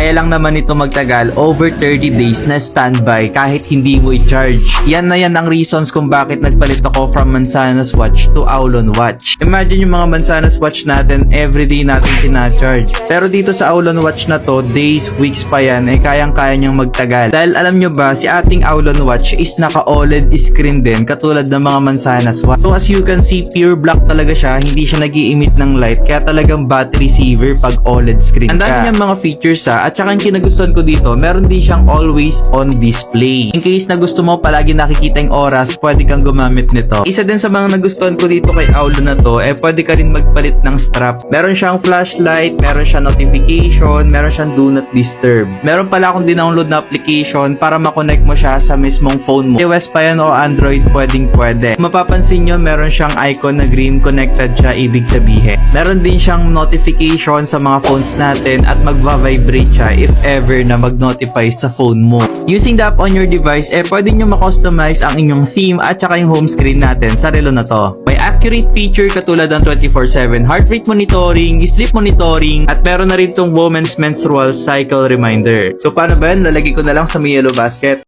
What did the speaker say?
kaya lang naman ito magtagal over 30 days na standby kahit hindi mo i-charge. Yan na yan ang reasons kung bakit nagpalit ako from Manzana's watch to Aulon watch. Imagine yung mga Manzana's watch natin everyday natin tina-charge. Pero dito sa Aulon watch na to, days, weeks pa yan, kayang-kaya niyang magtagal. Dahil alam nyo ba, si ating Aulon watch is naka-OLED screen din katulad ng mga Manzana's watch. So as you can see, pure black talaga siya, hindi siya nag-i-emit ng light, kaya talagang battery saver pag OLED screen ka. Ang dami niyang mga features at saka yung kinagustuhan ko dito, meron din siyang always on display. In case na gusto mo palagi nakikita yung oras, pwede kang gumamit nito. Isa din sa mga nagustuhan ko dito kay Aulon na to, pwede ka rin magpalit ng strap. Meron siyang flashlight, meron siyang notification, meron siyang do not disturb. Meron pala akong dinownload na application para makonect mo siya sa mismong phone mo. iOS pa yan o Android, pwede. Mapapansin nyo, meron siyang icon na green, connected siya, ibig sabihin. Meron din siyang notification sa mga phones natin at magva-vibrate siya if ever na mag-notify sa phone mo. Using the app on your device, pwede nyo ma-customize ang inyong theme at saka yung home screen natin sa relo na to. May accurate feature katulad ng 24/7 heart rate monitoring, sleep monitoring, at meron na rin tong women's menstrual cycle reminder. So paano ba yan? Lalagay ko na lang sa may yellow basket.